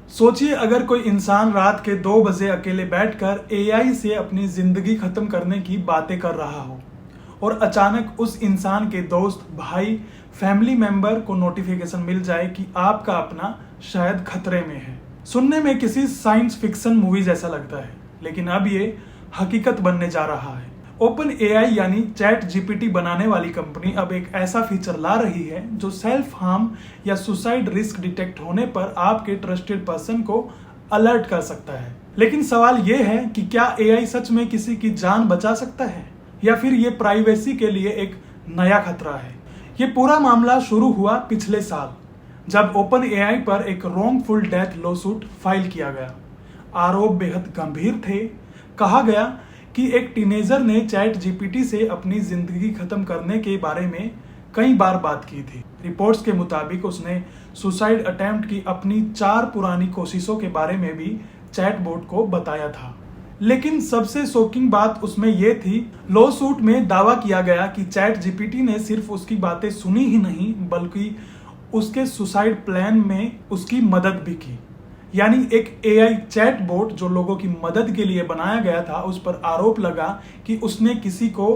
सोचिए अगर कोई इंसान रात के 2 बजे अकेले बैठकर एआई से अपनी जिंदगी खत्म करने की बातें कर रहा हो और अचानक उस इंसान के दोस्त, भाई, फैमिली मेंबर को नोटिफिकेशन मिल जाए कि आपका अपना शायद खतरे में है। सुनने में किसी साइंस फिक्शन मूवी जैसा लगता है, लेकिन अब ये हकीकत बनने जा रहा है। ओपन एआई यानी चैट जीपीटी बनाने वाली कंपनी अब एक ऐसा फीचर ला रही है जो सेल्फ हार्म या सुसाइड रिस्क डिटेक्ट होने पर आपके ट्रस्टेड पर्सन को अलर्ट कर सकता है। लेकिन सवाल यह है कि क्या एआई सच में किसी की जान बचा सकता है या फिर ये प्राइवेसी के लिए एक नया खतरा है। ये पूरा मामला शुरू हुआ पिछले साल जब ओपन एआई पर एक रॉन्गफुल डेथ लॉसूट फाइल किया गया। आरोप बेहद गंभीर थे। कहा गया कि एक टीनेजर ने चैट जीपीटी से अपनी जिंदगी खत्म करने के बारे में कई बार बात की थी। रिपोर्ट्स के मुताबिक उसने सुसाइड अटेम्प्ट की अपनी 4 पुरानी कोशिशों के बारे में भी चैटबॉट को बताया था। लेकिन सबसे शॉकिंग बात उसमें यह थी, लॉ सूट में दावा किया गया कि चैट जीपीटी ने सिर्फ उसकी बातें सुनी ही नहीं बल्कि उसके सुसाइड प्लान में उसकी मदद भी की। यानी एक एआई चैटबॉट जो लोगों की मदद के लिए बनाया गया था, उस पर आरोप लगा कि उसने किसी को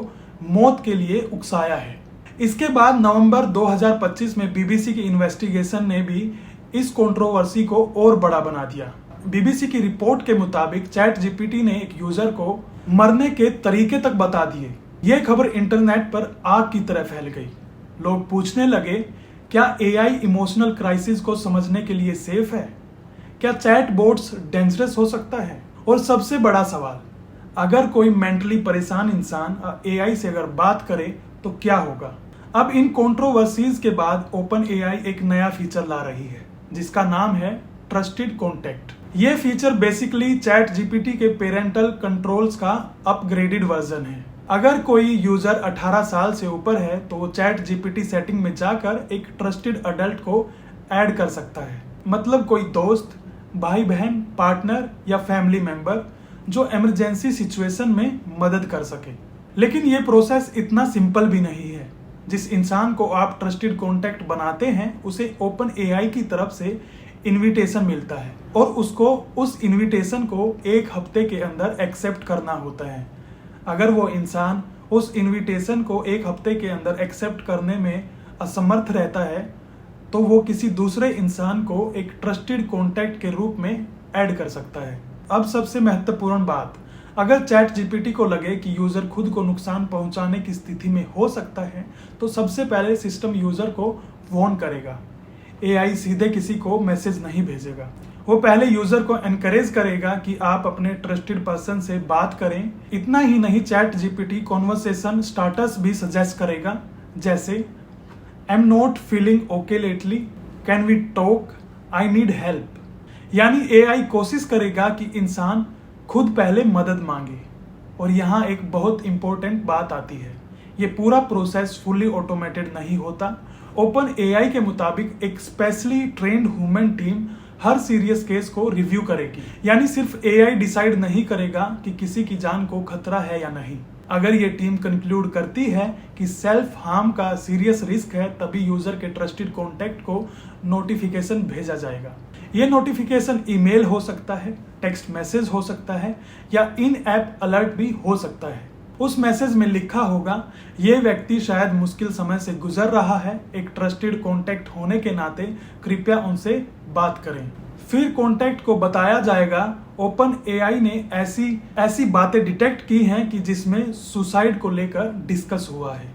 मौत के लिए उकसाया है। इसके बाद नवंबर 2025 में बीबीसी की इन्वेस्टिगेशन ने भी इस कंट्रोवर्सी को और बड़ा बना दिया। बीबीसी की रिपोर्ट के मुताबिक चैट जीपीटी ने एक यूजर को मरने के तरीके तक बता दिए। यह खबर इंटरनेट पर आग की तरह फैल गई। लोग पूछने लगे, क्या एआई इमोशनल क्राइसिस को समझने के लिए सेफ है? क्या चैट बोट्स डेंजरस हो सकता है? और सबसे बड़ा सवाल, अगर कोई मेंटली परेशान इंसान एआई से अगर बात करे तो क्या होगा? अब इन कंट्रोवर्सीज के बाद ओपन एआई एक नया फीचर ला रही है जिसका नाम है ट्रस्टेड कॉन्टैक्ट। ये फीचर बेसिकली चैट जीपीटी के पेरेंटल कंट्रोल्स का अपग्रेडेड वर्जन है। अगर कोई यूजर 18 साल से ऊपर है तो वो चैट जीपीटी सेटिंग में जाकर एक ट्रस्टेड अडल्ट को ऐड कर सकता है। मतलब कोई दोस्त, भाई बहन, पार्टनर या फैमिली मेंबर जो इमरजेंसी सिचुएशन में मदद कर सके। लेकिन ये प्रोसेस इतना सिंपल भी नहीं है। जिस इंसान को आप ट्रस्टेड कॉन्टैक्ट बनाते हैं उसे ओपन एआई की तरफ से इनविटेशन मिलता है और उसको उस इनविटेशन को 1 हफ्ते के अंदर एक्सेप्ट करना होता है। अगर वो इंसान उस इनविटेशन को 1 हफ्ते के अंदर एक्सेप्ट करने में असमर्थ रहता है तो वो किसी दूसरे इंसान को एक ट्रस्टेड कॉन्टैक्ट के रूप में ऐड कर सकता है। अब सबसे महत्वपूर्ण बात, अगर चैट जीपीटी को लगे कि यूजर खुद को नुकसान पहुंचाने की स्थिति में हो सकता है तो सबसे पहले सिस्टम यूजर को वार्न करेगा। एआई सीधे किसी को मैसेज नहीं भेजेगा। वो पहले यूजर को एनकरेज करेगा कि आप अपने ट्रस्टेड पर्सन से बात करें। इतना ही नहीं, चैट जीपीटी कॉन्वर्सेशन स्टार्टर्स भी सजेस्ट करेगा, जैसे I'm not feeling okay lately, can we talk, I need help। यानी एआई कोशिश करेगा कि इंसान खुद पहले मदद मांगे। और यहाँ एक बहुत इंपॉर्टेंट बात आती है, ये पूरा प्रोसेस फुली ऑटोमेटेड नहीं होता। ओपन एआई के मुताबिक एक स्पेशली ट्रेंड ह्यूमन टीम हर सीरियस केस को रिव्यू करेगी। यानी सिर्फ एआई डिसाइड नहीं करेगा कि किसी की जान को खतरा है या नहीं। अगर ये टीम कंक्लूड करती है कि सेल्फ हार्म का सीरियस रिस्क है तभी यूजर के ट्रस्टेड कॉन्टैक्ट को नोटिफिकेशन भेजा जाएगा। ये नोटिफिकेशन ईमेल हो सकता है, टेक्स्ट मैसेज हो सकता है या इन ऐप अलर्ट भी हो सकता है। उस मैसेज में लिखा होगा, ये व्यक्ति शायद मुश्किल समय से गुजर रहा है, एक ट्रस्टेड कॉन्टैक्ट होने के नाते कृपया उनसे बात करें। फिर कॉन्टैक्ट को बताया जाएगा ओपन एआई ने ऐसी बातें डिटेक्ट की हैं कि जिसमें सुसाइड को लेकर डिस्कस हुआ है।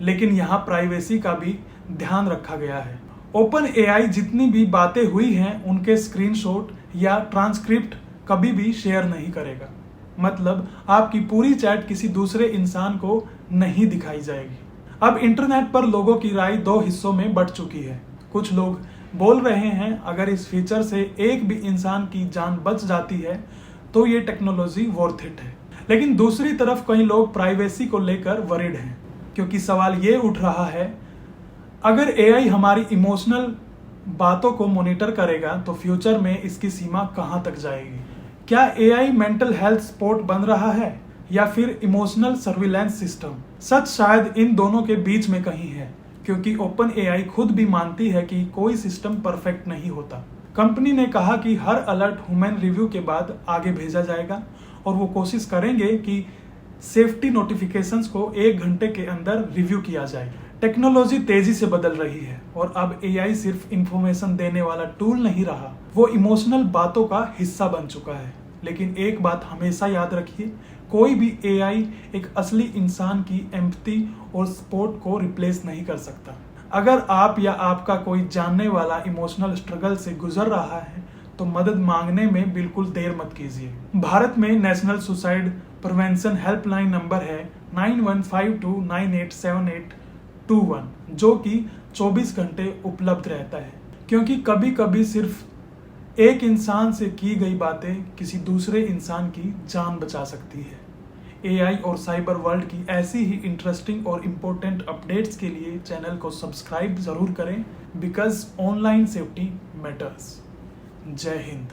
लेकिन यहाँ प्राइवेसी का भी ध्यान रखा गया है। ओपन एआई जितनी भी बातें हुई हैं उनके स्क्रीनशॉट या ट्रांसक्रिप्ट कभी भी शेयर नहीं करेगा। मतलब आपकी पूरी चैट किसी दूसरे इंसान को नहीं दिखाई जाएगी। अब इंटरनेट पर लोगों की राय 2 हिस्सों में बंट चुकी है। कुछ लोग बोल रहे हैं अगर इस फीचर से एक भी इंसान की जान बच जाती है तो ये टेक्नोलॉजी वर्थ इट है। लेकिन दूसरी तरफ कई लोग प्राइवेसी को लेकर वरीड हैं, क्योंकि सवाल ये उठ रहा है, अगर एआई हमारी इमोशनल बातों को मॉनिटर करेगा तो फ्यूचर में इसकी सीमा कहां तक जाएगी? क्या एआई मेंटल हेल्थ सपोर्ट बन रहा है या फिर इमोशनल सर्विलेंस सिस्टम? सच शायद इन दोनों के बीच में कहीं है, क्योंकि ओपन एआई खुद भी मानती है कि कोई सिस्टम परफेक्ट नहीं होता। कंपनी ने कहा कि हर अलर्ट ह्यूमन रिव्यू के बाद आगे भेजा जाएगा और वो कोशिश करेंगे कि सेफ्टी नोटिफिकेशंस को 1 घंटे के अंदर रिव्यू किया जाए। टेक्नोलॉजी तेजी से बदल रही है और अब एआई सिर्फ इंफॉर्मेशन देने वाला टूल नहीं रहा, वो इमोशनल बातों का हिस्सा बन चुका है। लेकिन एक बात हमेशा याद रखिए, कोई भी एआई एक असली इंसान की एम्पैथी और सपोर्ट को रिप्लेस नहीं कर सकता। अगर आप या आपका कोई जानने वाला इमोशनल स्ट्रगल से गुजर रहा है तो मदद मांगने में बिल्कुल देर मत कीजिए। भारत में national suicide prevention helpline number है 9152987821, जो कि 24 घंटे उपलब्ध रहता है, क्योंकि कभी कभी सिर्फ एक इंसान से की गई बातें किसी दूसरे इंसान की जान बचा सकती है। एआई और साइबर वर्ल्ड की ऐसी ही इंटरेस्टिंग और इम्पोर्टेंट अपडेट्स के लिए चैनल को सब्सक्राइब जरूर करें, बिकॉज ऑनलाइन सेफ्टी मैटर्स। जय हिंद।